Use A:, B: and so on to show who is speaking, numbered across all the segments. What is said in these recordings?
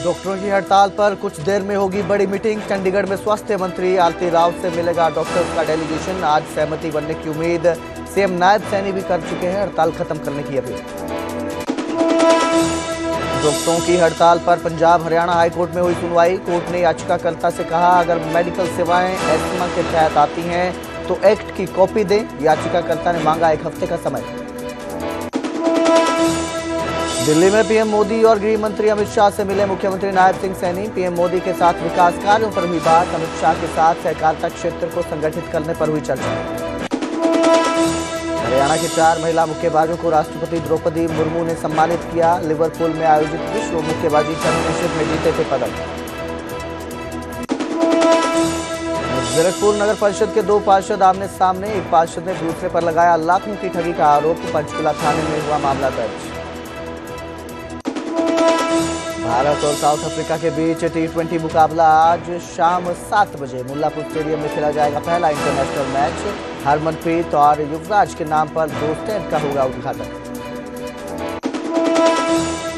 A: डॉक्टरों की हड़ताल पर कुछ देर में होगी बड़ी मीटिंग। चंडीगढ़ में स्वास्थ्य मंत्री आरती राव से मिलेगा डॉक्टर्स का डेलीगेशन। आज सहमति बनने की उम्मीद। सीएम नायब सैनी भी कर चुके हैं हड़ताल खत्म करने की अपील। डॉक्टरों की हड़ताल पर पंजाब हरियाणा हाईकोर्ट में हुई सुनवाई। कोर्ट ने याचिकाकर्ता से कहा, अगर मेडिकल सेवाएं एस्मा के तहत आती हैं तो एक्ट की कॉपी दें। याचिकाकर्ता ने मांगा 1 हफ्ते का समय। दिल्ली में पीएम मोदी और गृह मंत्री अमित शाह से मिले मुख्यमंत्री नायब सिंह सैनी। पीएम मोदी के साथ विकास कार्यों पर हुई बात। अमित शाह के साथ सहकारिता क्षेत्र को संगठित करने पर हुई चर्चा। हरियाणा की 4 महिला मुक्केबाजों को राष्ट्रपति द्रौपदी मुर्मू ने सम्मानित किया। लिवरपूल में आयोजित विश्व मुक्केबाजी चैंपियनशिप में जीते थे पदक। जीरकपुर नगर परिषद के 2 पार्षद आमने सामने। एक पार्षद ने दूसरे पर लगाया लाखों की ठगी का आरोप। पंचकुला थाने में हुआ मामला दर्ज। भारत और साउथ अफ्रीका के बीच T20 मुकाबला आज शाम 7 बजे मुल्लापुर स्टेडियम में खेला जाएगा पहला इंटरनेशनल मैच। हरमनप्रीत और युवराज के नाम पर 2 स्टैंड का होगा उद्घाटन।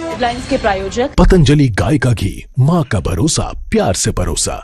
B: हेडलाइंस के प्रायोजक
C: पतंजलि गाय का घी, माँ का भरोसा, प्यार से परोसा।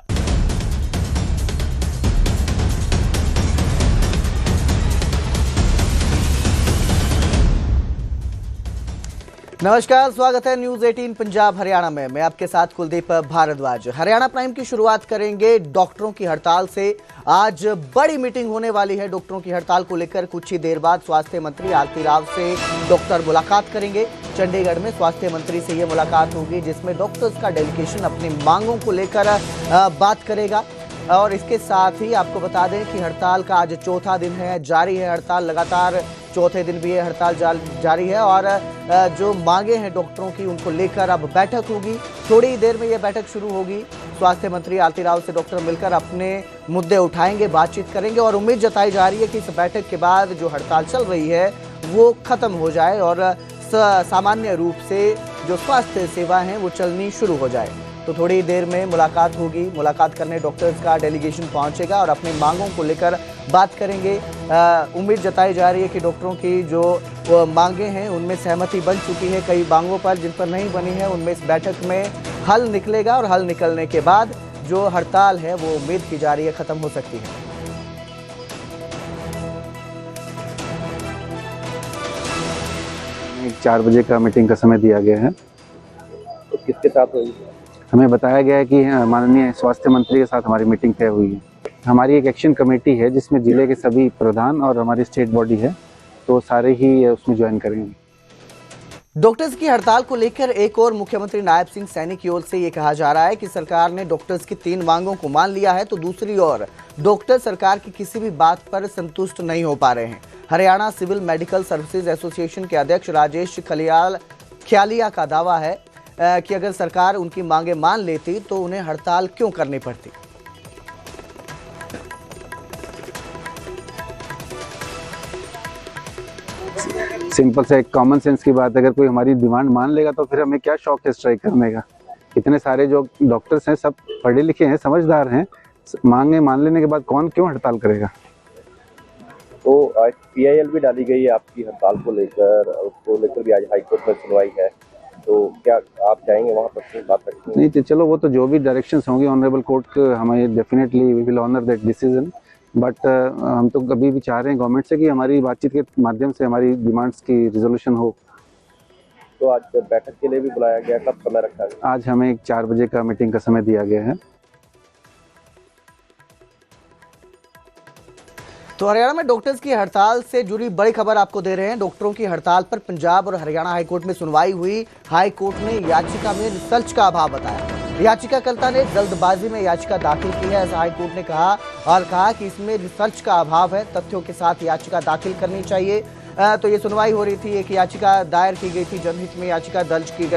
A: नमस्कार, स्वागत है न्यूज 18 पंजाब हरियाणा में। मैं आपके साथ कुलदीप भारद्वाज। हरियाणा प्राइम की शुरुआत करेंगे डॉक्टरों की हड़ताल से। आज बड़ी मीटिंग होने वाली है डॉक्टरों की हड़ताल को लेकर। कुछ ही देर बाद स्वास्थ्य मंत्री आरती राव से डॉक्टर मुलाकात करेंगे। चंडीगढ़ में स्वास्थ्य मंत्री से ये मुलाकात होगी जिसमें डॉक्टर्स का डेलीगेशन अपनी मांगों को लेकर बात करेगा। और इसके साथ ही आपको बता दें कि हड़ताल का आज चौथा दिन है, जारी है हड़ताल। लगातार चौथे दिन भी ये हड़ताल जारी है और जो मांगे हैं डॉक्टरों की उनको लेकर अब बैठक होगी। थोड़ी ही देर में ये बैठक शुरू होगी। स्वास्थ्य मंत्री आरती राव से डॉक्टर मिलकर अपने मुद्दे उठाएंगे, बातचीत करेंगे और उम्मीद जताई जा रही है कि इस बैठक के बाद जो हड़ताल चल रही है वो खत्म हो जाए और सामान्य रूप से जो स्वास्थ्य सेवा है वो चलनी शुरू हो जाए। तो थोड़ी देर में मुलाकात होगी। मुलाकात करने डॉक्टर्स का डेलीगेशन पहुंचेगा और अपनी मांगों को लेकर बात करेंगे। उम्मीद जताई जा रही है कि डॉक्टरों की जो मांगे हैं उनमें सहमति बन चुकी है। कई मांगों पर जिन पर नहीं बनी है उनमें इस बैठक में हल निकलेगा और हल निकलने के बाद जो हड़ताल है वो उम्मीद की जा रही है खत्म हो सकती है।
D: 4 बजे का मीटिंग का समय दिया गया है।
E: तो किसके साथ होगी?
D: हमें बताया गया है कि माननीय स्वास्थ्य मंत्री के साथ हमारी मीटिंग तय हुई है। हमारी एक एक्शन कमेटी है जिसमें जिले के सभी प्रधान और हमारी स्टेट बॉडी है, तो सारे ही उसमें ज्वाइन करेंगे।
A: डॉक्टर्स की हड़ताल को लेकर एक और मुख्यमंत्री नायब सिंह सैनी की ओर से ये कहा जा रहा है कि सरकार ने डॉक्टर्स की 3 मांगों को मान लिया है, तो दूसरी ओर डॉक्टर सरकार की किसी भी बात पर संतुष्ट नहीं हो पा रहे हैं। Haryana civil medical services association के अध्यक्ष राजेश खियालिया का दावा है कि अगर सरकार उनकी मांगे मान लेती तो उन्हें हड़ताल क्यों करनी पड़ती।
D: सिंपल से एक कॉमन सेंस की बात, अगर कोई हमारी डिमांड मान लेगा तो फिर हमें क्या शौक है स्ट्राइक करने का। इतने सारे जो डॉक्टर्स हैं सब पढ़े लिखे हैं, समझदार हैं। मांगे मान लेने के बाद कौन क्यों हड़ताल करेगा।
E: तो आज PIL भी डाली गई है आपकी हड़ताल को लेकर, उसको लेकर भी आज हाईकोर्ट में सुनवाई है, तो क्या आप जाएंगे वहाँ पर बात रखेंगे?
D: नहीं तो चलो, वो तो जो भी डायरेक्शंस होंगे ऑनरेबल कोर्ट के, हमें definitely we will honour that decision. But हम तो कभी भी चाह रहे हैं गवर्नमेंट से कि हमारी बातचीत के माध्यम से हमारी डिमांड्स की रिजोल्यूशन हो।
E: तो आज बैठक के लिए भी बुलाया गया, कब समय रखा गया?
D: आज हमें 4 बजे का मीटिंग का समय दिया गया है।
A: तो हरियाणा में डॉक्टर्स की हड़ताल से जुड़ी बड़ी खबर आपको दे रहे हैं। डॉक्टरों की हड़ताल पर पंजाब और हरियाणा हाईकोर्ट में सुनवाई हुई। हाईकोर्ट ने याचिका में रिसर्च का अभाव बताया। याचिकाकर्ता ने जल्दबाजी में याचिका दाखिल की है, ऐसा हाईकोर्ट ने कहा और कहा कि इसमें रिसर्च का अभाव है, तथ्यों के साथ याचिका दाखिल करनी चाहिए। तो ये सुनवाई हो रही थी, एक याचिका दायर की गई थी, जनहित में याचिका दर्ज की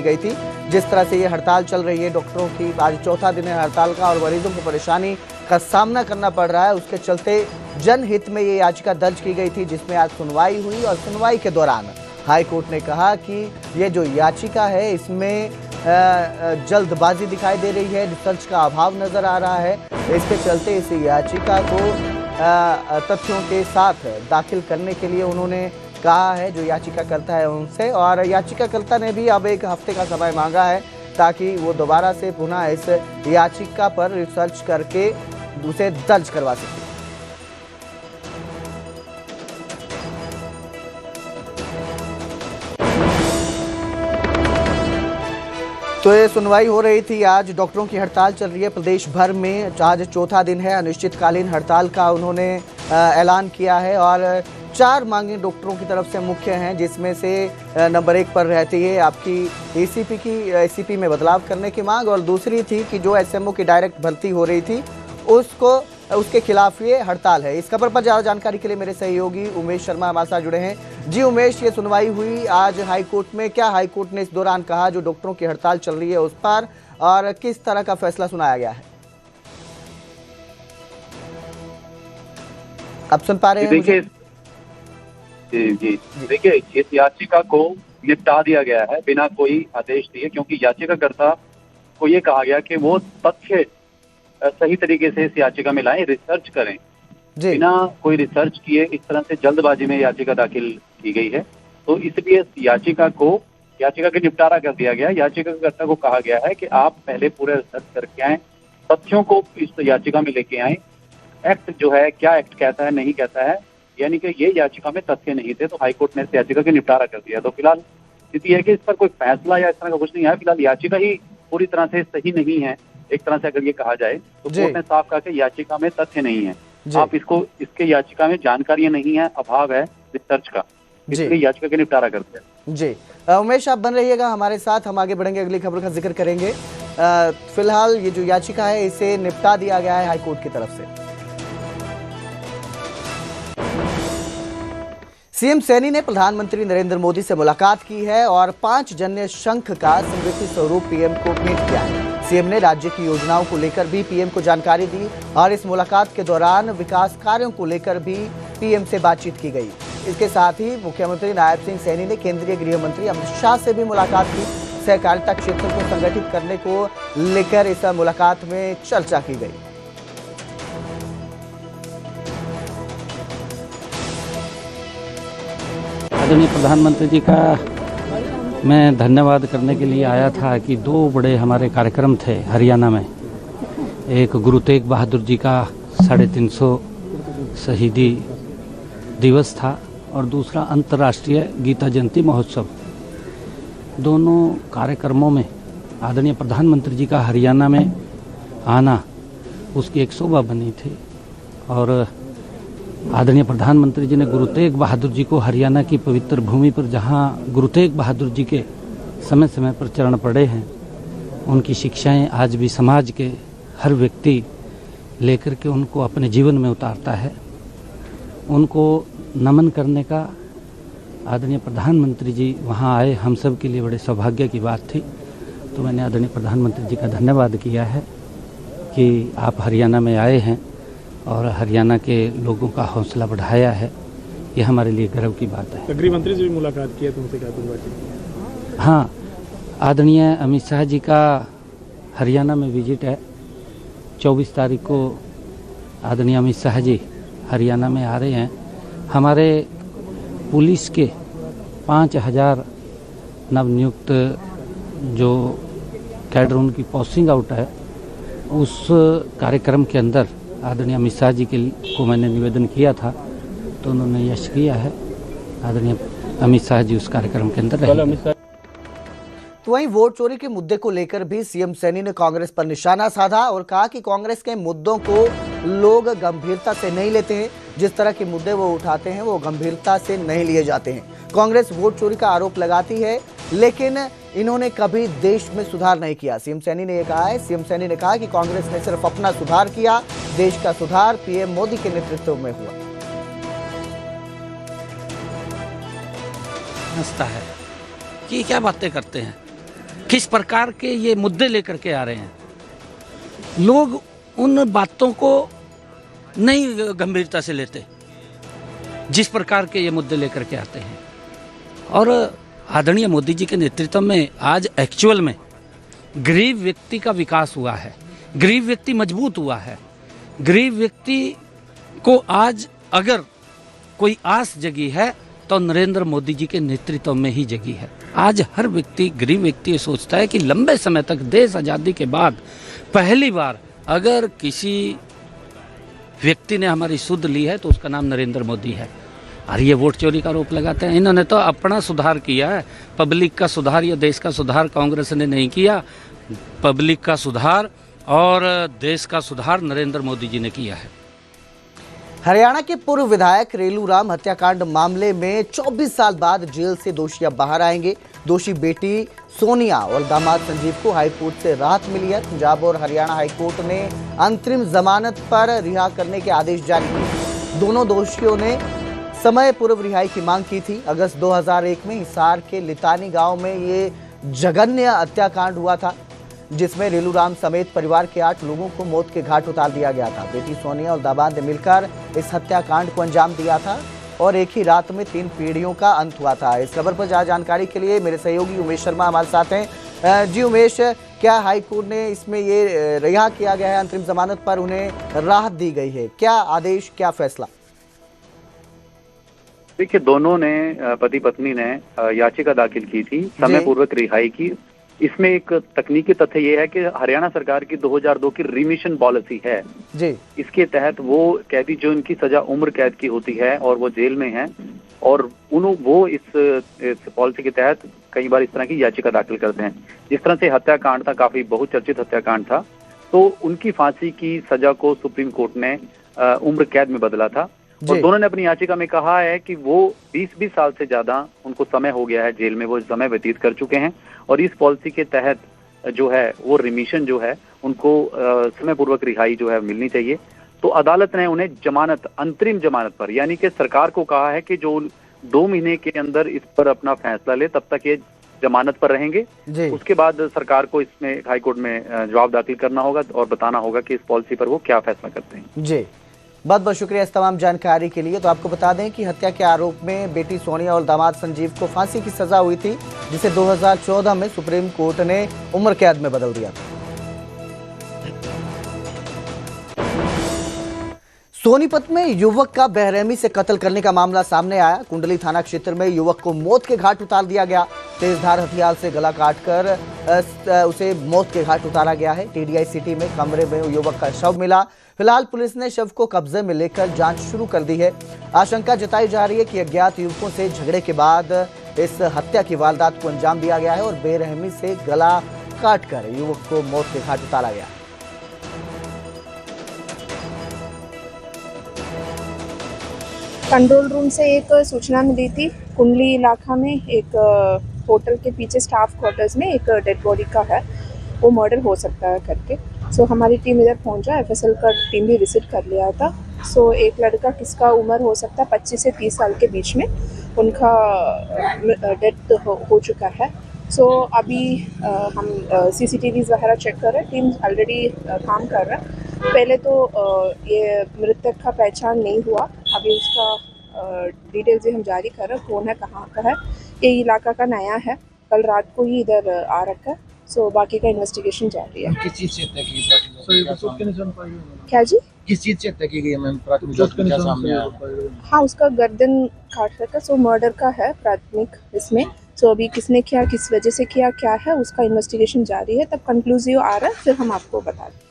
A: गई थी। जिस तरह से ये हड़ताल चल रही है डॉक्टरों की, आज चौथा दिन है हड़ताल का और मरीजों को परेशानी का सामना करना पड़ रहा है, उसके चलते जनहित में ये याचिका दर्ज की गई थी जिसमें आज सुनवाई हुई। और सुनवाई के दौरान हाईकोर्ट ने कहा कि ये जो याचिका है इसमें जल्दबाजी दिखाई दे रही है, रिसर्च का अभाव नजर आ रहा है। इसके चलते इस याचिका को तथ्यों के साथ दाखिल करने के लिए उन्होंने कहा है जो याचिकाकर्ता है उनसे, और याचिकाकर्ता ने भी अब 1 हफ्ते का समय मांगा है ताकि वो दोबारा से पुनः इस याचिका पर रिसर्च करके उसे दर्ज करवा सके। तो ये सुनवाई हो रही थी। आज डॉक्टरों की हड़ताल चल रही है प्रदेश भर में। आज चौथा दिन है अनिश्चितकालीन हड़ताल का उन्होंने ऐलान किया है और 4 मांगे डॉक्टरों की तरफ से मुख्य हैं, जिसमें से नंबर 1 पर रहती है आपकी एसीपी में बदलाव करने की मांग, और दूसरी थी कि जो एसएमओ की डायरेक्ट भर्ती हो रही थी उसके खिलाफ ये हड़ताल है। इस खबर पर ज़्यादा जानकारी के लिए मेरे सहयोगी उमेश शर्मा हमारे साथ जुड़े हैं। जी उमेश, ये सुनवाई हुई आज हाईकोर्ट में, क्या हाईकोर्ट ने इस दौरान कहा जो डॉक्टरों की हड़ताल चल रही है उस पर, और किस तरह का फैसला सुनाया गया है? आप सुन पा रहे हैं?
F: देखिए देखिए, इस याचिका को निपटा दिया गया है बिना कोई आदेश दिए, क्योंकि याचिकाकर्ता को ये कहा गया कि वो तथ्य सही तरीके से इस याचिका में लाएं, रिसर्च करें। बिना कोई रिसर्च किए इस तरह से जल्दबाजी में याचिका दाखिल की गई है, तो इसलिए इस याचिका के निपटारा कर दिया गया। याचिकाकर्ता को कहा गया है कि आप पहले पूरे रिसर्च करके आए, तथ्यों को इस याचिका में लेके आए। एक्ट जो है, क्या एक्ट कहता है नहीं कहता है, यानी कि ये याचिका में तथ्य नहीं थे, तो हाईकोर्ट ने इस याचिका के निपटारा कर दिया। तो फिलहाल स्थिति है कि इस पर कोई फैसला या इस तरह का कुछ नहीं है। फिलहाल याचिका ही पूरी तरह से सही नहीं है, एक तरह से अगर ये कहा जाए तो कोर्ट ने साफ कहा कि याचिका में तथ्य नहीं है, आप इसके याचिका में जानकारियां नहीं है, अभाव है रिसर्च का, इसलिए याचिका के निपटारा करते हैं।
A: जी उमेश, आप बन रहिएगा हमारे साथ, हम आगे बढ़ेंगे, अगली खबर का जिक्र करेंगे। फिलहाल ये जो याचिका है इसे निपटा दिया गया है हाईकोर्ट की तरफ से। सीएम सैनी ने प्रधानमंत्री नरेंद्र मोदी से मुलाकात की है और 5 जन्य शंख का स्मृति स्वरूप पीएम को भेंट किया है। सीएम ने राज्य की योजनाओं को लेकर भी पीएम को जानकारी दी और इस मुलाकात के दौरान विकास कार्यों को लेकर भी पीएम से बातचीत की गई। इसके साथ ही मुख्यमंत्री नायब सिंह सैनी ने केंद्रीय गृह मंत्री अमित शाह से भी मुलाकात की। सहकारिता क्षेत्र को संगठित करने को लेकर इस मुलाकात में चर्चा की गई।
G: आदरणीय प्रधानमंत्री जी का मैं धन्यवाद करने के लिए आया था कि 2 बड़े हमारे कार्यक्रम थे हरियाणा में। एक गुरु तेग बहादुर जी का 350 शहीदी दिवस था और दूसरा अंतर्राष्ट्रीय गीता जयंती महोत्सव। दोनों कार्यक्रमों में आदरणीय प्रधानमंत्री जी का हरियाणा में आना उसकी एक शोभा बनी थी और आदरणीय प्रधानमंत्री जी ने गुरु तेग बहादुर जी को हरियाणा की पवित्र भूमि पर, जहां गुरु तेग बहादुर जी के समय समय पर चरण पड़े हैं, उनकी शिक्षाएं आज भी समाज के हर व्यक्ति लेकर के उनको अपने जीवन में उतारता है। उनको नमन करने का आदरणीय प्रधानमंत्री जी वहां आए, हम सब के लिए बड़े सौभाग्य की बात थी। तो मैंने आदरणीय प्रधानमंत्री जी का धन्यवाद किया है कि आप हरियाणा में आए हैं और हरियाणा के लोगों का हौसला बढ़ाया है, ये हमारे लिए गर्व की बात है।
H: गृह मंत्री से भी मुलाकात की है, तुमसे क्या बात?
G: हाँ, आदरणीय अमित शाह जी का हरियाणा में विजिट है। 24 तारीख को आदरणीय अमित शाह जी हरियाणा में आ रहे हैं। हमारे पुलिस के 5000 नवनियुक्त जो कैडर उनकी पोस्टिंग आउट है, उस कार्यक्रम के अंदर आदरणीय अमित शाह जी को मैंने निवेदन किया था, तो उन्होंने यश किया है। आदरणीय अमित शाह जी उस कार्यक्रम के अंदर रहेंगे।
A: तो वहीं वोट चोरी के मुद्दे को लेकर भी सीएम सैनी ने कांग्रेस पर निशाना साधा और कहा कि कांग्रेस के मुद्दों को लोग गंभीरता से नहीं लेते हैं। जिस तरह के मुद्दे वो उठाते हैं वो गंभीरता से नहीं लिए जाते हैं। कांग्रेस वोट चोरी का आरोप लगाती है, लेकिन इन्होंने कभी देश में सुधार नहीं किया। सीएम सैनी ने यह कहा है। सीएम सैनी ने कहा कि कांग्रेस ने सिर्फ अपना सुधार किया, देश का सुधार पीएम मोदी के नेतृत्व में हुआ।
G: समझता है कि क्या बातें करते हैं, किस प्रकार के ये मुद्दे लेकर के आ रहे हैं। लोग उन बातों को नहीं गंभीरता से लेते जिस प्रकार के ये मुद्दे लेकर के आते हैं। और आदरणीय मोदी जी के नेतृत्व में आज एक्चुअल में गरीब व्यक्ति का विकास हुआ है, गरीब व्यक्ति मजबूत हुआ है। गरीब व्यक्ति को आज अगर कोई आस जगी है तो नरेंद्र मोदी जी के नेतृत्व में ही जगी है। आज हर व्यक्ति, गरीब व्यक्ति ये सोचता है कि लंबे समय तक देश आज़ादी के बाद पहली बार अगर किसी व्यक्ति ने हमारी सुध ली है तो उसका नाम नरेंद्र मोदी है। और ये वोट चोरी का आरोप लगाते हैं। इन्होंने तो अपना सुधार किया है, पब्लिक का सुधार या देश का सुधार कांग्रेस ने नहीं किया। पब्लिक का सुधार और देश का सुधार नरेंद्र मोदी जी ने किया है।
A: हरियाणा के पूर्व विधायक रेलू राम हत्याकांड मामले में 24 साल बाद जेल से दोषी अब बाहर आएंगे। दोषी बेटी सोनिया और दामाद संजीव को हाईकोर्ट से राहत मिली है। पंजाब और हरियाणा हाईकोर्ट ने अंतरिम जमानत पर रिहा करने के आदेश जारी किए। दोनों दोषियों ने समय पूर्व रिहाई की मांग की थी। अगस्त 2001 में हिसार के लितानी गांव में ये जघन्य हत्याकांड हुआ था, जिसमें रेलू राम समेत परिवार के 8 लोगों को मौत के घाट उतार दिया गया था। बेटी सोनिया और दामाद ने मिलकर इस हत्याकांड को अंजाम दिया था और एक ही रात में 3 पीढ़ियों का अंत हुआ था। इस खबर पर ज्यादा जानकारी के लिए मेरे सहयोगी उमेश शर्मा हमारे साथ हैं। जी उमेश, क्या हाईकोर्ट ने इसमें ये रिहा किया गया है, अंतरिम जमानत पर उन्हें राहत दी गई है, क्या आदेश, क्या फैसला?
F: देखिए, दोनों ने, पति पत्नी ने याचिका दाखिल की थी समय पूर्वक रिहाई की। इसमें एक तकनीकी तथ्य ये है कि हरियाणा सरकार की 2002 की रिमिशन पॉलिसी है जी। इसके तहत वो कैदी जो इनकी सजा उम्र कैद की होती है और वो जेल में है और वो इस पॉलिसी के तहत कई बार इस तरह की याचिका दाखिल करते हैं। जिस तरह से हत्याकांड था, काफी बहुचर्चित हत्याकांड था, तो उनकी फांसी की सजा को सुप्रीम कोर्ट ने उम्र कैद में बदला था। और दोनों ने अपनी याचिका में कहा है कि वो 20 साल से ज्यादा उनको समय हो गया है जेल में, वो समय व्यतीत कर चुके हैं और इस पॉलिसी के तहत जो है वो रिमिशन जो है उनको समय पूर्वक रिहाई जो है मिलनी चाहिए। तो अदालत ने उन्हें जमानत, अंतरिम जमानत पर, यानी कि सरकार को कहा है कि जो 2 महीने के अंदर इस पर अपना फैसला ले, तब तक ये जमानत पर रहेंगे। उसके बाद सरकार को इसमें हाईकोर्ट में जवाब दाखिल करना होगा और बताना होगा कि इस पॉलिसी पर वो क्या फैसला करते हैं।
A: जी, बहुत बहुत शुक्रिया इस तमाम जानकारी के लिए। तो आपको बता दें कि हत्या के आरोप में बेटी सोनिया और दामाद संजीव को फांसी की सजा हुई थी, जिसे 2014 में सुप्रीम कोर्ट ने उम्र कैद में बदल दिया था। सोनीपत में युवक का बेरहमी से कत्ल करने का मामला सामने आया। कुंडली थाना क्षेत्र में युवक को मौत के घाट उतार दिया गया। तेजधार हथियार से गला काटकर उसे मौत के घाट उतारा गया है। टीडीआई सिटी में कमरे में युवक का शव मिला। फिलहाल पुलिस ने शव को कब्जे में लेकर जांच शुरू कर दी है। आशंका जताई जा रही है कि अज्ञात युवकों से झगड़े के बाद इस हत्या की वारदात को अंजाम दिया गया है और बेरहमी से गला काटकर युवक को मौत के घाट उतारा गया।
I: कंट्रोल रूम से एक सूचना मिली थी, कुंडली इलाका में एक होटल के पीछे स्टाफ क्वार्टर्स में एक डेड बॉडी का है, वो मर्डर हो सकता है करके। सो हमारी टीम इधर पहुंचा, एफएसएल का टीम भी विजिट कर लिया था। सो एक लड़का किसका उम्र हो सकता है 25 से 30 साल के बीच में, उनका डेथ हो चुका है। सो अभी हम सीसीटीवीज वगैरह चेक कर रहे हैं, टीम ऑलरेडी काम कर रहा है। पहले तो ये मृतक का पहचान नहीं हुआ, अभी उसका डिटेल्स भी हम जारी कर रहे हैं, कौन है, कहाँ का है। ये इलाका का नया है, कल रात को ही इधर आ रखा है। सो बाकी का इन्वेस्टिगेशन जारी है।
J: किस चीज से हत्या की?
I: क्या जी?
J: किस चीज से हत्या की गई? मैम प्राथमिक सामने आया।
I: हाँ, उसका गर्दन काट रखा, सो मर्डर का है प्राथमिक इसमें। सो अभी किसने किया, किस वजह से किया, क्या है, उसका इन्वेस्टिगेशन जारी है। तब कंक्लूसिव आ रहा है, फिर हम आपको बता दें।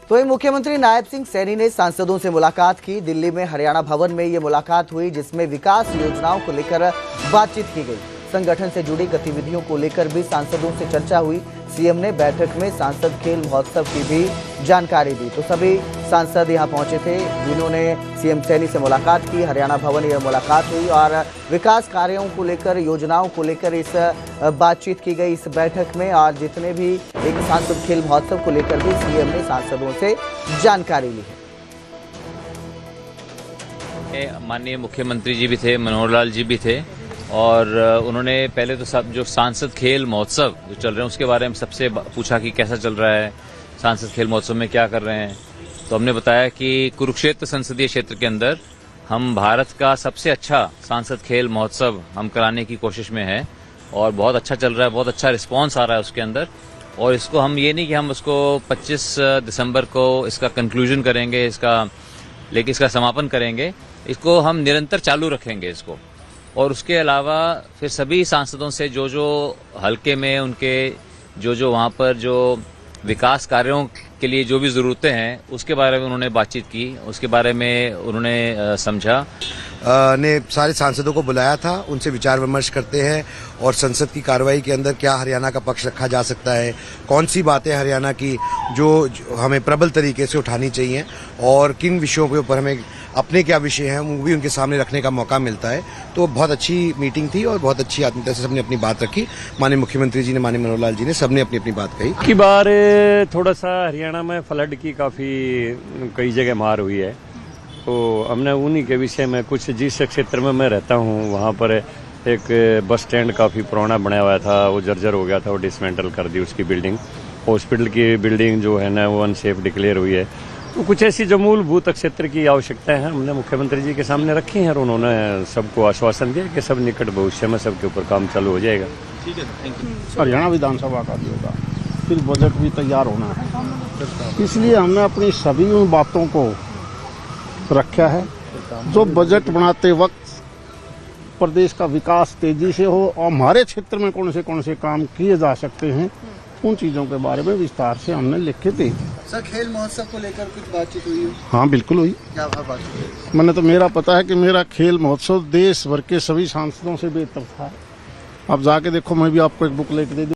A: तो मुख्यमंत्री नायब सिंह सैनी ने सांसदों से मुलाकात की। दिल्ली में हरियाणा भवन में ये मुलाकात हुई, जिसमें विकास योजनाओं को लेकर बातचीत की गई। संगठन से जुड़ी गतिविधियों को लेकर भी सांसदों से चर्चा हुई। सीएम ने बैठक में सांसद खेल महोत्सव की भी जानकारी दी। तो सभी सांसद यहां पहुंचे थे, जिन्होंने सीएम सैनी से मुलाकात की। हरियाणा भवन यह मुलाकात हुई और विकास कार्यों को लेकर, योजनाओं को लेकर इस बातचीत की गई इस बैठक में। और जितने भी एक सांसद खेल महोत्सव को लेकर भी सीएम ने सांसदों से जानकारी ली है।
K: माननीय मुख्यमंत्री जी भी थे, मनोहर लाल जी भी थे, और उन्होंने पहले तो सब जो सांसद खेल महोत्सव जो चल रहे हैं उसके बारे में सबसे पूछा कि कैसा चल रहा है, सांसद खेल महोत्सव में क्या कर रहे हैं। तो हमने बताया कि कुरुक्षेत्र संसदीय क्षेत्र के अंदर हम भारत का सबसे अच्छा सांसद खेल महोत्सव हम कराने की कोशिश में है और बहुत अच्छा चल रहा है, बहुत अच्छा रिस्पांस आ रहा है उसके अंदर। और इसको हम ये नहीं कि हम उसको 25 दिसंबर को इसका कंक्लूजन करेंगे, लेकिन इसका समापन करेंगे, इसको हम निरंतर चालू रखेंगे इसको। और उसके अलावा फिर सभी सांसदों से जो जो हलके में उनके जो वहाँ पर जो विकास कार्यों के लिए जो भी ज़रूरतें हैं उसके बारे में उन्होंने बातचीत की, उसके बारे में उन्होंने समझा।
L: ने सारे सांसदों को बुलाया था, उनसे विचार विमर्श करते हैं और संसद की कार्रवाई के अंदर क्या हरियाणा का पक्ष रखा जा सकता है, कौन सी बातें हरियाणा की जो हमें प्रबल तरीके से उठानी चाहिए और किन विषयों के ऊपर हमें अपने क्या विषय हैं वो भी उनके सामने रखने का मौका मिलता है। तो बहुत अच्छी मीटिंग थी और बहुत अच्छी आत्मीयता से सबने अपनी बात रखी। माननीय मुख्यमंत्री जी ने, माननीय मनोहर लाल जी ने, सबने अपनी अपनी बात कही।
H: की बार थोड़ा सा हरियाणा में फ्लड की काफ़ी कई जगह मार हुई है, तो हमने उन्हीं के विषय में कुछ, जिस क्षेत्र में मैं रहता हूँ वहाँ पर एक बस स्टैंड काफ़ी पुराना बनाया हुआ था, वो जर्जर हो गया था, वो डिसमेंटल कर दी उसकी बिल्डिंग। हॉस्पिटल की बिल्डिंग जो है ना वो अनसेफ डिक्लेयर हुई है। तो कुछ ऐसी जो मूलभूत क्षेत्र की आवश्यकताएं हैं हमने मुख्यमंत्री जी के सामने रखी हैं और उन्होंने सबको आश्वासन दिया कि सब निकट भविष्य में सबके ऊपर काम चालू हो जाएगा।
J: ठीक है, थैंक यू।
M: हरियाणा विधानसभा का भी होगा, फिर बजट भी तैयार होना है, इसलिए हमने अपनी सभी उन बातों को रखा है जो बजट बनाते वक्त प्रदेश का विकास तेजी से हो और हमारे क्षेत्र में कौन से काम किए जा सकते हैं, उन चीज़ों के बारे में विस्तार से हमने लिख के दी।
J: सर, खेल महोत्सव को लेकर कुछ बातचीत हुई है?
M: हाँ, बिल्कुल हुई।
J: क्या बातचीत हुई?
M: मैंने तो, मेरा पता है कि मेरा खेल महोत्सव देश भर के सभी सांसदों से बेहतर था। अब जाके देखो, मैं भी आपको एक बुक लेकर दे दूँ।